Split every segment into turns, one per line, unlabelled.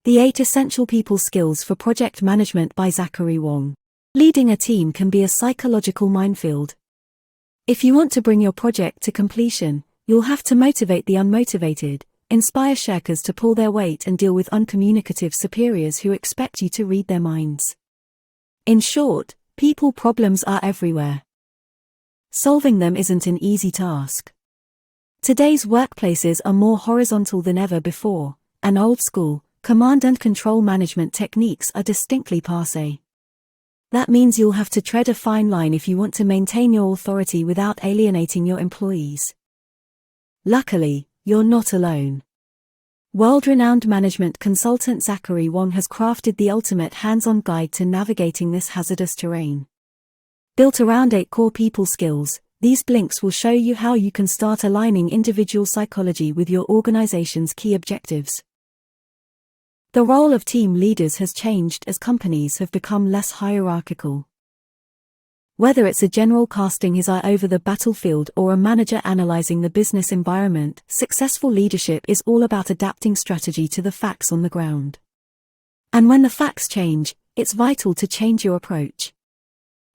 The 8 Essential People Skills for Project Management by Zachary Wong. Leading a team can be a psychological minefield. If you want to bring your project to completion, you'll have to motivate the unmotivated, inspire shirkers to pull their weight, and deal with uncommunicative superiors who expect you to read their minds. In short, people problems are everywhere. Solving them isn't an easy task. Today's workplaces are more horizontal than ever before, and old-school, command and control management techniques are distinctly passé. That means you'll have to tread a fine line if you want to maintain your authority without alienating your employees. Luckily, you're not alone. World-renowned management consultant Zachary Wong has crafted the ultimate hands-on guide to navigating this hazardous terrain. Built around 8 core people skills, these blinks will show you how you can start aligning individual psychology with your organization's key objectives. The role of team leaders has changed as companies have become less hierarchical. Whether it's a general casting his eye over the battlefield or a manager analyzing the business environment, successful leadership is all about adapting strategy to the facts on the ground. And when the facts change, it's vital to change your approach.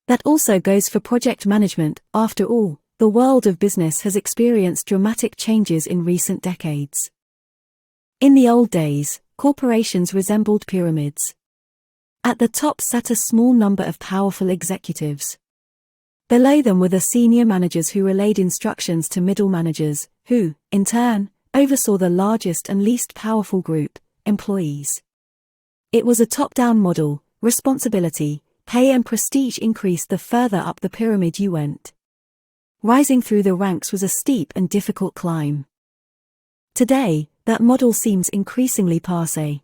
That also goes for project management. After all, the world of business has experienced dramatic changes in recent decades. In the old days, corporations resembled pyramids. At the top sat a small number of powerful executives. Below them were the senior managers who relayed instructions to middle managers, who, in turn, oversaw the largest and least powerful group, employees. It was a top-down model. Responsibility, pay and prestige increased the further up the pyramid you went. Rising through the ranks was a steep and difficult climb. Today, that model seems increasingly passé.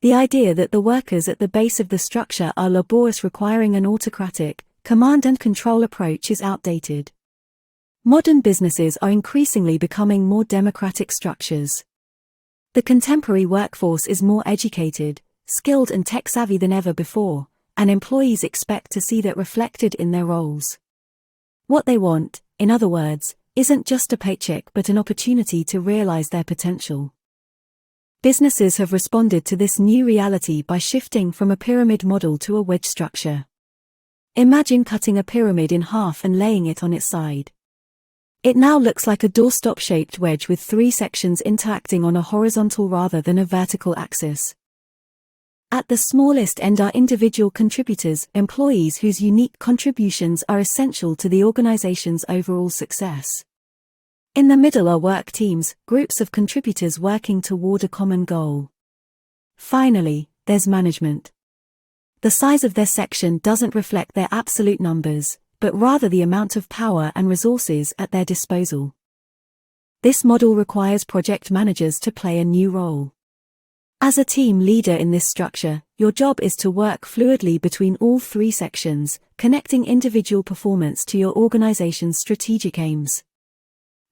The idea that the workers at the base of the structure are laborious, requiring an autocratic, command and control approach is outdated. Modern businesses are increasingly becoming more democratic structures. The contemporary workforce is more educated, skilled and tech-savvy than ever before, and employees expect to see that reflected in their roles. What they want, in other words, isn't just a paycheck but an opportunity to realize their potential. Businesses have responded to this new reality by shifting from a pyramid model to a wedge structure. Imagine cutting a pyramid in half and laying it on its side. It now looks like a doorstop-shaped wedge with 3 sections interacting on a horizontal rather than a vertical axis. At the smallest end are individual contributors, employees whose unique contributions are essential to the organization's overall success. In the middle are work teams, groups of contributors working toward a common goal. Finally, there's management. The size of their section doesn't reflect their absolute numbers, but rather the amount of power and resources at their disposal. This model requires project managers to play a new role. As a team leader in this structure, your job is to work fluidly between all 3 sections, connecting individual performance to your organization's strategic aims.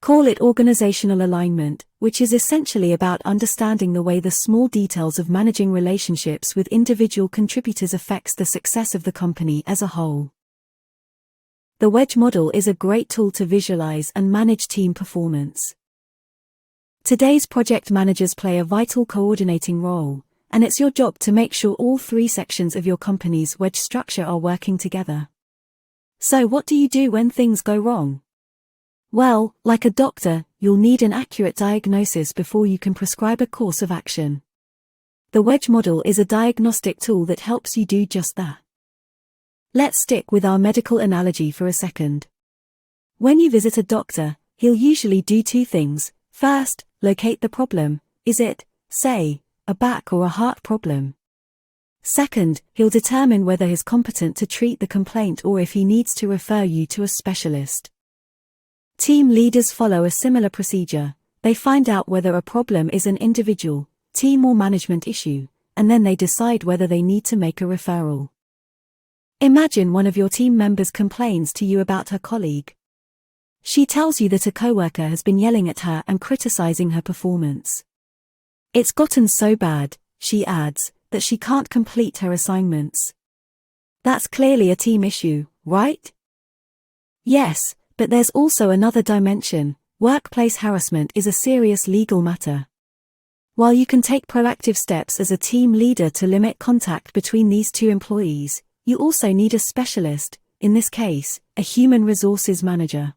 Call it organizational alignment, which is essentially about understanding the way the small details of managing relationships with individual contributors affects the success of the company as a whole. The wedge model is a great tool to visualize and manage team performance. Today's project managers play a vital coordinating role, and it's your job to make sure all 3 sections of your company's wedge structure are working together. So what do you do when things go wrong? Well, like a doctor, you'll need an accurate diagnosis before you can prescribe a course of action. The wedge model is a diagnostic tool that helps you do just that. Let's stick with our medical analogy for a second. When you visit a doctor, he'll usually do 2 things. First, locate the problem. Is it, say, a back or a heart problem? Second, he'll determine whether he's competent to treat the complaint or if he needs to refer you to a specialist. Team leaders follow a similar procedure. They find out whether a problem is an individual, team or management issue, and then they decide whether they need to make a referral. Imagine one of your team members complains to you about her colleague. She tells you that a coworker has been yelling at her and criticizing her performance. It's gotten so bad, she adds, that she can't complete her assignments. That's clearly a team issue, right? Yes, but there's also another dimension. Workplace harassment is a serious legal matter. While you can take proactive steps as a team leader to limit contact between these two employees, you also need a specialist, in this case, a human resources manager.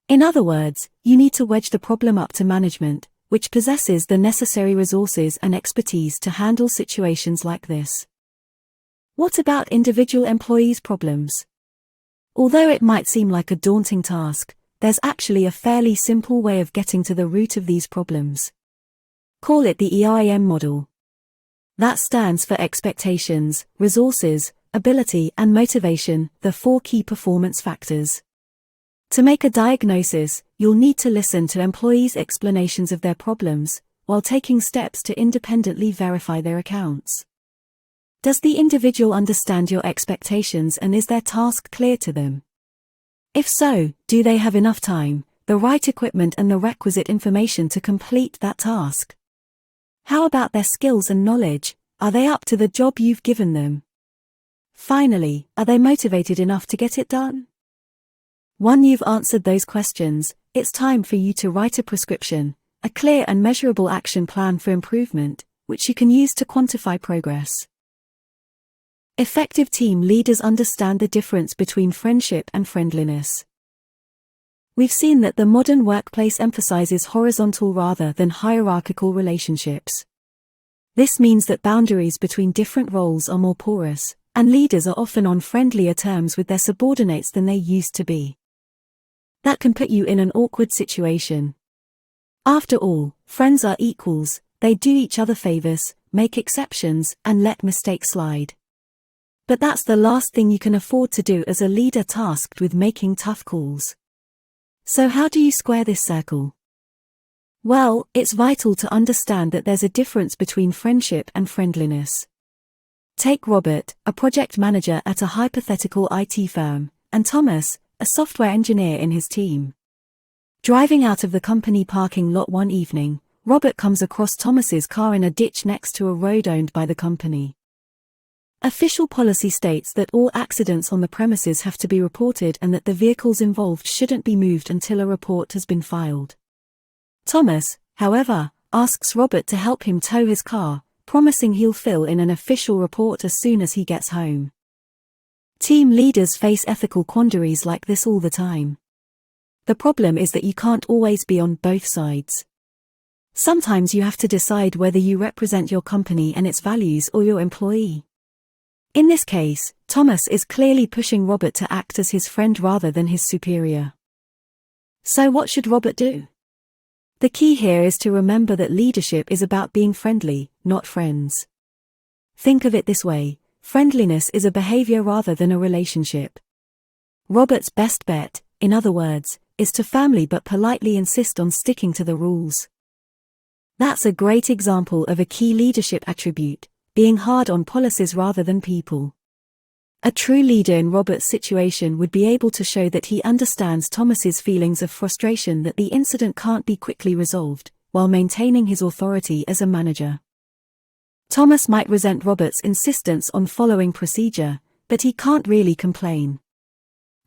In other words, you need to wedge the problem up to management, which possesses the necessary resources and expertise to handle situations like this. What about individual employees' problems? Although it might seem like a daunting task, there's actually a fairly simple way of getting to the root of these problems. Call it the EIM model. That stands for expectations, resources, ability, and motivation, the 4 key performance factors. To make a diagnosis, you'll need to listen to employees' explanations of their problems, while taking steps to independently verify their accounts. Does the individual understand your expectations and is their task clear to them? If so, do they have enough time, the right equipment and the requisite information to complete that task? How about their skills and knowledge? Are they up to the job you've given them? Finally, are they motivated enough to get it done? Once you've answered those questions, it's time for you to write a prescription, a clear and measurable action plan for improvement, which you can use to quantify progress. Effective team leaders understand the difference between friendship and friendliness. We've seen that the modern workplace emphasizes horizontal rather than hierarchical relationships. This means that boundaries between different roles are more porous, and leaders are often on friendlier terms with their subordinates than they used to be. That can put you in an awkward situation. After all, friends are equals, they do each other favors, make exceptions, and let mistakes slide. But that's the last thing you can afford to do as a leader tasked with making tough calls. So how do you square this circle? Well, it's vital to understand that there's a difference between friendship and friendliness. Take Robert, a project manager at a hypothetical IT firm, and Thomas, a software engineer in his team. Driving out of the company parking lot one evening, Robert comes across Thomas's car in a ditch next to a road owned by the company. Official policy states that all accidents on the premises have to be reported and that the vehicles involved shouldn't be moved until a report has been filed. Thomas, however, asks Robert to help him tow his car, promising he'll fill in an official report as soon as he gets home. Team leaders face ethical quandaries like this all the time. The problem is that you can't always be on both sides. Sometimes you have to decide whether you represent your company and its values or your employee. In this case, Thomas is clearly pushing Robert to act as his friend rather than his superior. So what should Robert do? The key here is to remember that leadership is about being friendly, not friends. Think of it this way, friendliness is a behavior rather than a relationship. Robert's best bet, in other words, is to firmly but politely insist on sticking to the rules. That's a great example of a key leadership attribute, being hard on policies rather than people. A true leader in Robert's situation would be able to show that he understands Thomas's feelings of frustration that the incident can't be quickly resolved, while maintaining his authority as a manager. Thomas might resent Robert's insistence on following procedure, but he can't really complain.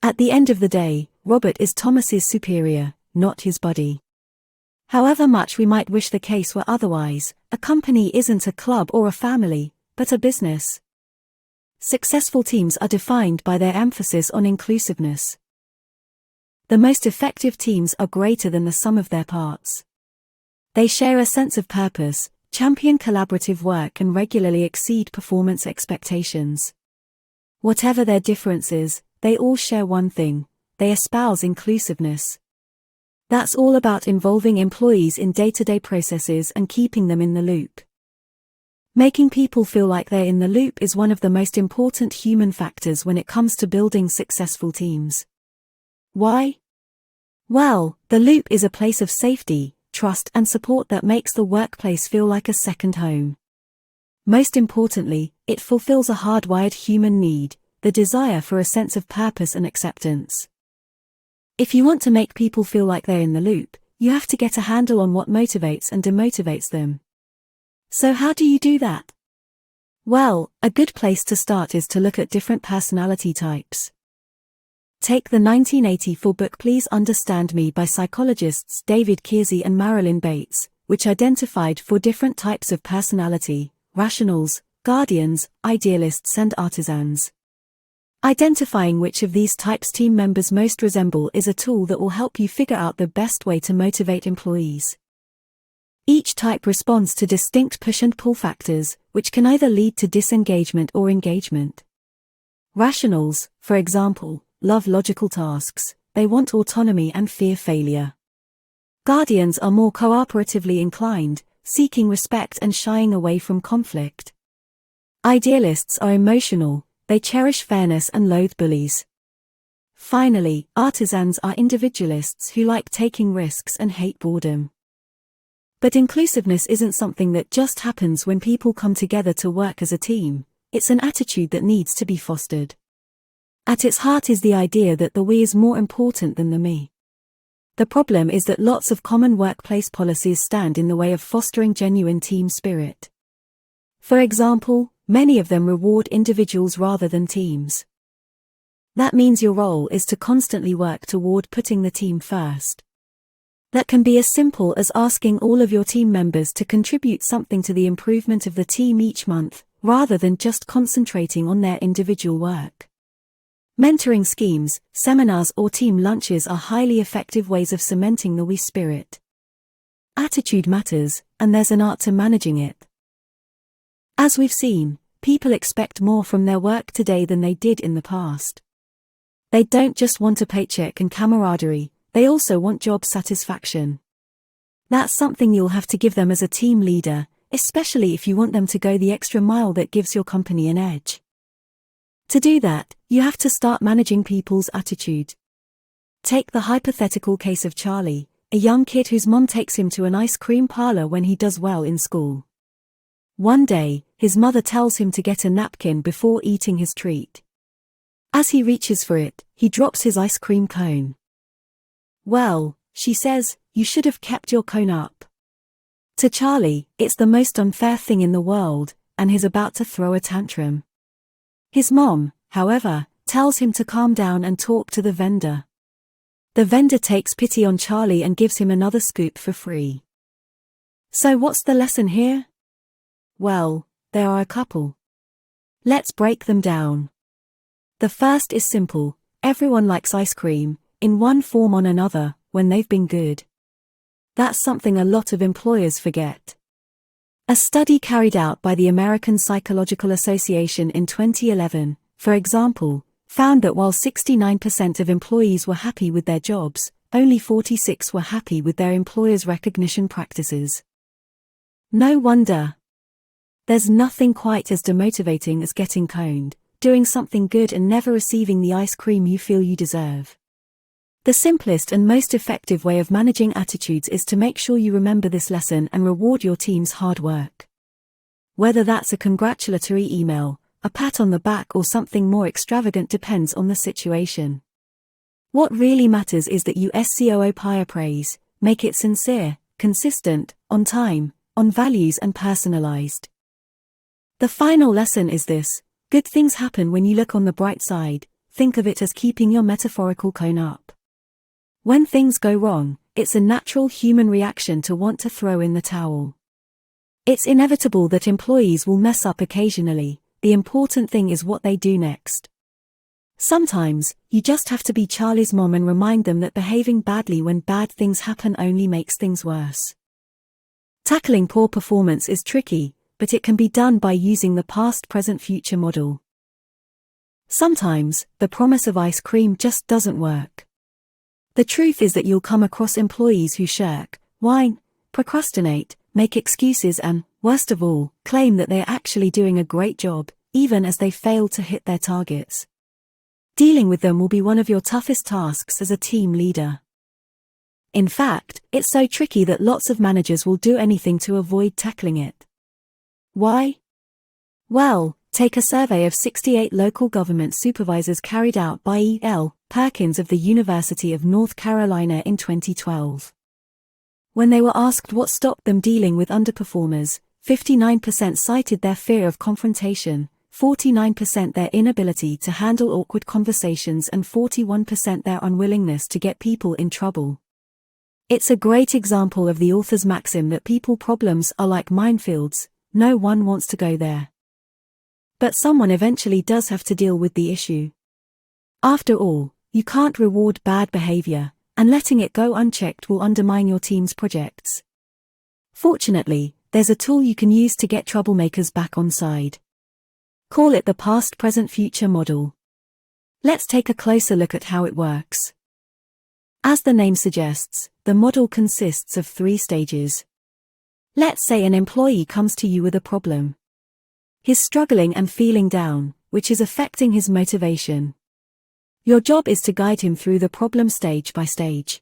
At the end of the day, Robert is Thomas's superior, not his buddy. However much we might wish the case were otherwise, a company isn't a club or a family, but a business. Successful teams are defined by their emphasis on inclusiveness. The most effective teams are greater than the sum of their parts. They share a sense of purpose, champion collaborative work and regularly exceed performance expectations. Whatever their differences, they all share one thing: they espouse inclusiveness. That's all about involving employees in day-to-day processes and keeping them in the loop. Making people feel like they're in the loop is one of the most important human factors when it comes to building successful teams. Why? Well, the loop is a place of safety, trust, and support that makes the workplace feel like a second home. Most importantly, it fulfills a hardwired human need, the desire for a sense of purpose and acceptance. If you want to make people feel like they're in the loop, you have to get a handle on what motivates and demotivates them. So how do you do that? Well, a good place to start is to look at different personality types. Take the 1984 book Please Understand Me by psychologists David Kiersey and Marilyn Bates, which identified 4 different types of personality: rationals, guardians, idealists and artisans. Identifying which of these types team members most resemble is a tool that will help you figure out the best way to motivate employees. Each type responds to distinct push and pull factors, which can either lead to disengagement or engagement. Rationals, for example, love logical tasks, they want autonomy and fear failure. Guardians are more cooperatively inclined, seeking respect and shying away from conflict. Idealists are emotional, they cherish fairness and loathe bullies. Finally, artisans are individualists who like taking risks and hate boredom. But inclusiveness isn't something that just happens when people come together to work as a team, it's an attitude that needs to be fostered. At its heart is the idea that the we is more important than the me. The problem is that lots of common workplace policies stand in the way of fostering genuine team spirit. For example, many of them reward individuals rather than teams. That means your role is to constantly work toward putting the team first. That can be as simple as asking all of your team members to contribute something to the improvement of the team each month, rather than just concentrating on their individual work. Mentoring schemes, seminars or team lunches are highly effective ways of cementing the we spirit. Attitude matters, and there's an art to managing it. As we've seen, people expect more from their work today than they did in the past. They don't just want a paycheck and camaraderie, they also want job satisfaction. That's something you'll have to give them as a team leader, especially if you want them to go the extra mile that gives your company an edge. To do that, you have to start managing people's attitude. Take the hypothetical case of Charlie, a young kid whose mom takes him to an ice cream parlor when he does well in school. One day, his mother tells him to get a napkin before eating his treat. As he reaches for it, he drops his ice cream cone. "Well," she says, "you should have kept your cone up." To Charlie, it's the most unfair thing in the world, and he's about to throw a tantrum. His mom, however, tells him to calm down and talk to the vendor. The vendor takes pity on Charlie and gives him another scoop for free. So what's the lesson here? Well, there are a couple. Let's break them down. The first is simple: everyone likes ice cream, in one form or another, when they've been good. That's something a lot of employers forget. A study carried out by the American Psychological Association in 2011, for example, found that while 69% of employees were happy with their jobs, only 46% were happy with their employers' recognition practices. No wonder. There's nothing quite as demotivating as getting coned, doing something good and never receiving the ice cream you feel you deserve. The simplest and most effective way of managing attitudes is to make sure you remember this lesson and reward your team's hard work. Whether that's a congratulatory email, a pat on the back or something more extravagant depends on the situation. What really matters is that you SCOOP praise, make it sincere, consistent, on time, on values and personalized. The final lesson is this: good things happen when you look on the bright side. Think of it as keeping your metaphorical cone up. When things go wrong, it's a natural human reaction to want to throw in the towel. It's inevitable that employees will mess up occasionally. The important thing is what they do next. Sometimes, you just have to be Charlie's mom and remind them that behaving badly when bad things happen only makes things worse. Tackling poor performance is tricky, but it can be done by using the past, present, future model. Sometimes, the promise of ice cream just doesn't work. The truth is that you'll come across employees who shirk, whine, procrastinate, make excuses and, worst of all, claim that they're actually doing a great job, even as they fail to hit their targets. Dealing with them will be one of your toughest tasks as a team leader. In fact, it's so tricky that lots of managers will do anything to avoid tackling it. Why? Well, take a survey of 68 local government supervisors carried out by E.L. Perkins of the University of North Carolina in 2012. When they were asked what stopped them dealing with underperformers, 59% cited their fear of confrontation, 49% their inability to handle awkward conversations and 41% their unwillingness to get people in trouble. It's a great example of the author's maxim that people problems are like minefields, no one wants to go there. But someone eventually does have to deal with the issue. After all, you can't reward bad behavior, and letting it go unchecked will undermine your team's projects. Fortunately, there's a tool you can use to get troublemakers back on side. Call it the past-present-future model. Let's take a closer look at how it works. As the name suggests, the model consists of 3 stages. Let's say an employee comes to you with a problem. He's struggling and feeling down, which is affecting his motivation. Your job is to guide him through the problem stage by stage.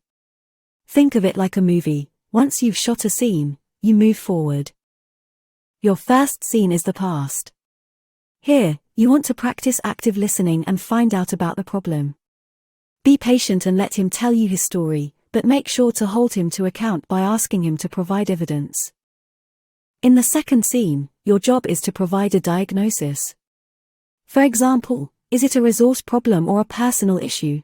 Think of it like a movie. Once you've shot a scene, you move forward. Your first scene is the past. Here, you want to practice active listening and find out about the problem. Be patient and let him tell you his story, but make sure to hold him to account by asking him to provide evidence. In the second scene, your job is to provide a diagnosis. For example, is it a resource problem or a personal issue?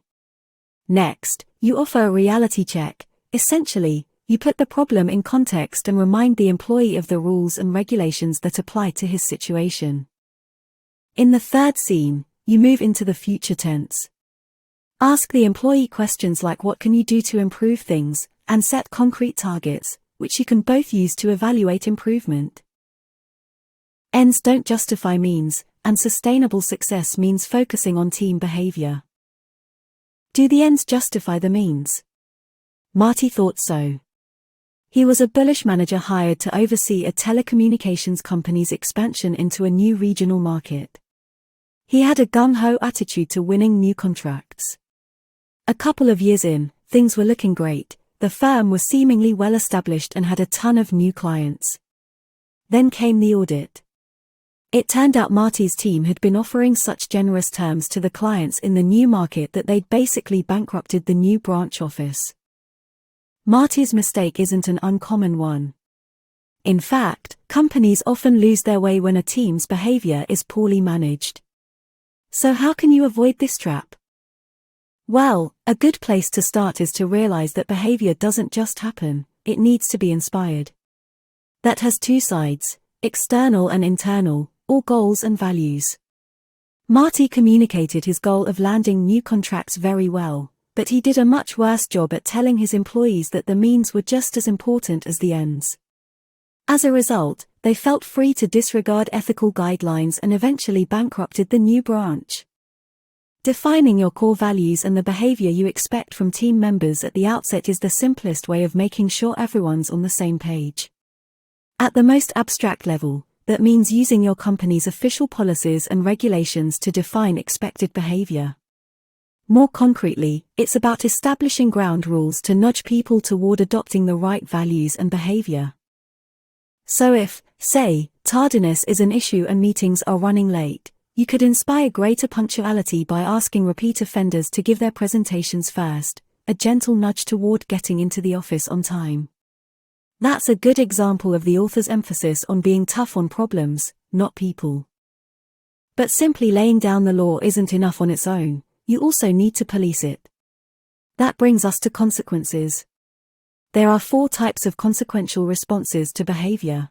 Next, you offer a reality check. Essentially, you put the problem in context and remind the employee of the rules and regulations that apply to his situation. In the third scene, you move into the future tense. Ask the employee questions like what can you do to improve things, and set concrete targets, which you can both use to evaluate improvement. Ends don't justify means, and sustainable success means focusing on team behavior. Do the ends justify the means? Marty thought so. He was a bullish manager hired to oversee a telecommunications company's expansion into a new regional market. He had a gung-ho attitude to winning new contracts. A couple of years in, things were looking great. The firm was seemingly well established and had a ton of new clients. Then came the audit. It turned out Marty's team had been offering such generous terms to the clients in the new market that they'd basically bankrupted the new branch office. Marty's mistake isn't an uncommon one. In fact, companies often lose their way when a team's behavior is poorly managed. So how can you avoid this trap? Well, a good place to start is to realize that behavior doesn't just happen, it needs to be inspired. That has 2 sides, external and internal, or goals and values. Marty communicated his goal of landing new contracts very well, but he did a much worse job at telling his employees that the means were just as important as the ends. As a result, they felt free to disregard ethical guidelines and eventually bankrupted the new branch. Defining your core values and the behavior you expect from team members at the outset is the simplest way of making sure everyone's on the same page. At the most abstract level, that means using your company's official policies and regulations to define expected behavior. More concretely, it's about establishing ground rules to nudge people toward adopting the right values and behavior. So if, say, tardiness is an issue and meetings are running late, you could inspire greater punctuality by asking repeat offenders to give their presentations first, a gentle nudge toward getting into the office on time. That's a good example of the author's emphasis on being tough on problems, not people. But simply laying down the law isn't enough on its own, you also need to police it. That brings us to consequences. There are 4 types of consequential responses to behavior.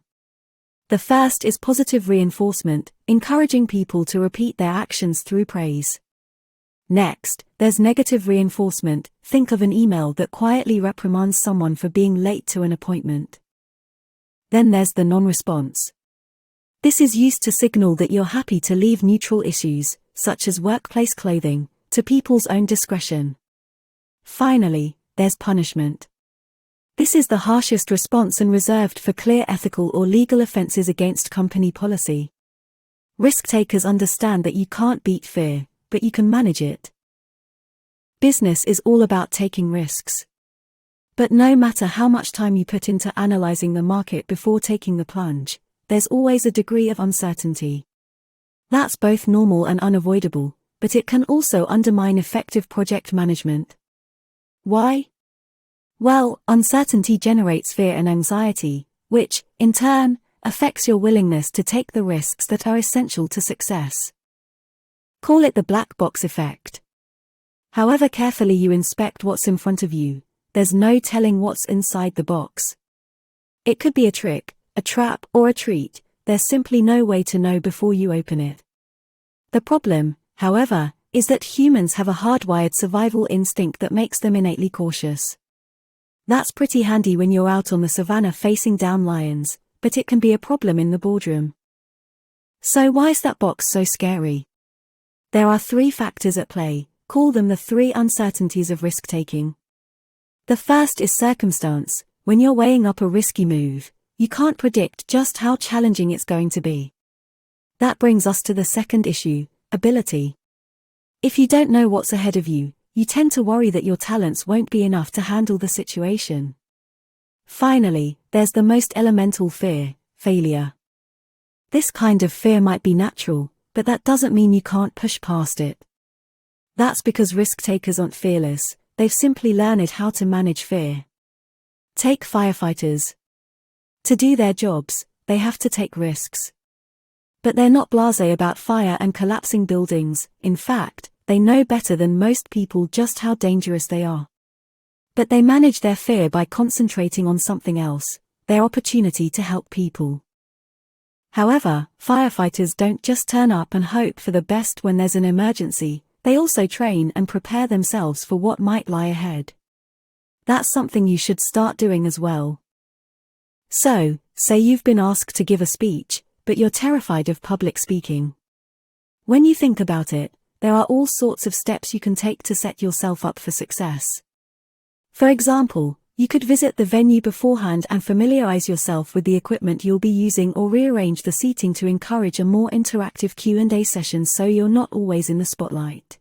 The first is positive reinforcement, encouraging people to repeat their actions through praise. Next, there's negative reinforcement. Think of an email that quietly reprimands someone for being late to an appointment. Then there's the non-response. This is used to signal that you're happy to leave neutral issues, such as workplace clothing, to people's own discretion. Finally, there's punishment. This is the harshest response and reserved for clear ethical or legal offenses against company policy. Risk-takers understand that you can't beat fear, but you can manage it. Business is all about taking risks. But no matter how much time you put into analyzing the market before taking the plunge, there's always a degree of uncertainty. That's both normal and unavoidable, but it can also undermine effective project management. Why? Well, uncertainty generates fear and anxiety, which, in turn, affects your willingness to take the risks that are essential to success. Call it the black box effect. However carefully you inspect what's in front of you, there's no telling what's inside the box. It could be a trick, a trap, or a treat. There's simply no way to know before you open it. The problem, however, is that humans have a hardwired survival instinct that makes them innately cautious. That's pretty handy when you're out on the savannah facing down lions, but it can be a problem in the boardroom. So why is that box so scary? There are 3 factors at play. Call them the 3 uncertainties of risk-taking. The first is circumstance. When you're weighing up a risky move, you can't predict just how challenging it's going to be. That brings us to the second issue, ability. If you don't know what's ahead of you, you tend to worry that your talents won't be enough to handle the situation. Finally, there's the most elemental fear, failure. This kind of fear might be natural, but that doesn't mean you can't push past it. That's because risk-takers aren't fearless, they've simply learned how to manage fear. Take firefighters. To do their jobs, they have to take risks. But they're not blasé about fire and collapsing buildings. In fact, they know better than most people just how dangerous they are. But they manage their fear by concentrating on something else, their opportunity to help people. However, firefighters don't just turn up and hope for the best when there's an emergency, they also train and prepare themselves for what might lie ahead. That's something you should start doing as well. So, say you've been asked to give a speech, but you're terrified of public speaking. When you think about it, there are all sorts of steps you can take to set yourself up for success. For example, you could visit the venue beforehand and familiarize yourself with the equipment you'll be using, or rearrange the seating to encourage a more interactive Q&A session so you're not always in the spotlight.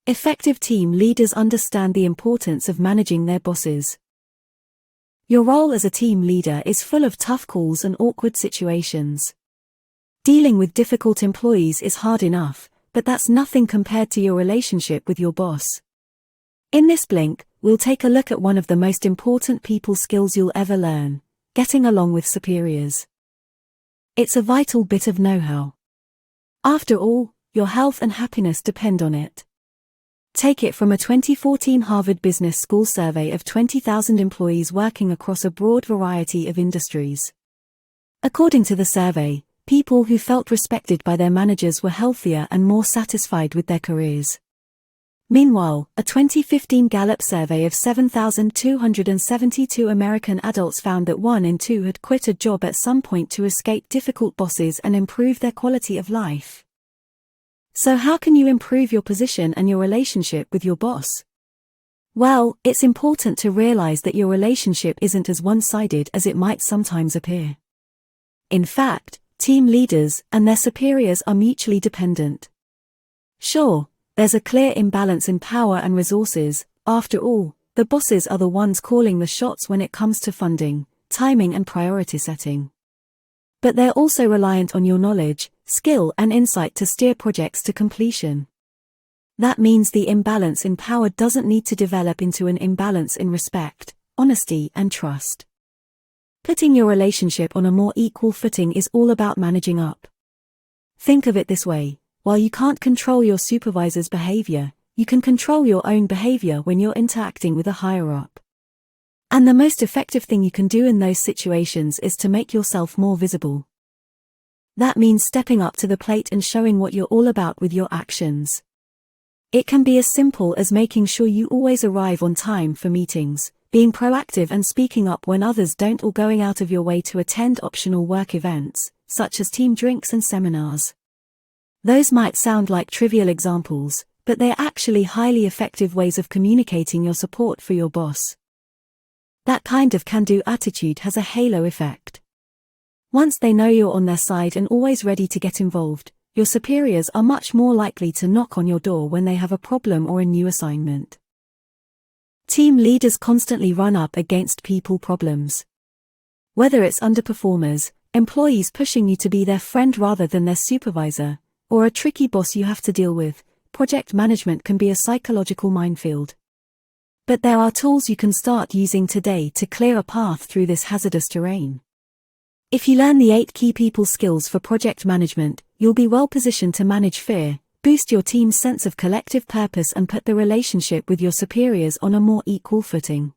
Effective team leaders understand the importance of managing their bosses. Your role as a team leader is full of tough calls and awkward situations. Dealing with difficult employees is hard enough, but that's nothing compared to your relationship with your boss. In this blink, we'll take a look at one of the most important people skills you'll ever learn: getting along with superiors. It's a vital bit of know-how. After all, your health and happiness depend on it. Take it from a 2014 Harvard Business School survey of 20,000 employees working across a broad variety of industries. According to the survey, people who felt respected by their managers were healthier and more satisfied with their careers. Meanwhile, a 2015 Gallup survey of 7,272 American adults found that 1 in 2 had quit a job at some point to escape difficult bosses and improve their quality of life. So how can you improve your position and your relationship with your boss? Well, it's important to realize that your relationship isn't as one-sided as it might sometimes appear. In fact, team leaders and their superiors are mutually dependent. Sure, there's a clear imbalance in power and resources. After all, the bosses are the ones calling the shots when it comes to funding, timing, and priority setting. But they're also reliant on your knowledge, skill, and insight to steer projects to completion. That means the imbalance in power doesn't need to develop into an imbalance in respect, honesty, and trust. Putting your relationship on a more equal footing is all about managing up. Think of it this way: while you can't control your supervisor's behavior, you can control your own behavior when you're interacting with a higher-up. And the most effective thing you can do in those situations is to make yourself more visible. That means stepping up to the plate and showing what you're all about with your actions. It can be as simple as making sure you always arrive on time for meetings, being proactive and speaking up when others don't, or going out of your way to attend optional work events, such as team drinks and seminars. Those might sound like trivial examples, but they're actually highly effective ways of communicating your support for your boss. That kind of can-do attitude has a halo effect. Once they know you're on their side and always ready to get involved, your superiors are much more likely to knock on your door when they have a problem or a new assignment. Team leaders constantly run up against people problems. Whether it's underperformers, employees pushing you to be their friend rather than their supervisor, or a tricky boss you have to deal with, project management can be a psychological minefield. But there are tools you can start using today to clear a path through this hazardous terrain. If you learn the 8 key people skills for project management, you'll be well positioned to manage fear, boost your team's sense of collective purpose and put the relationship with your superiors on a more equal footing.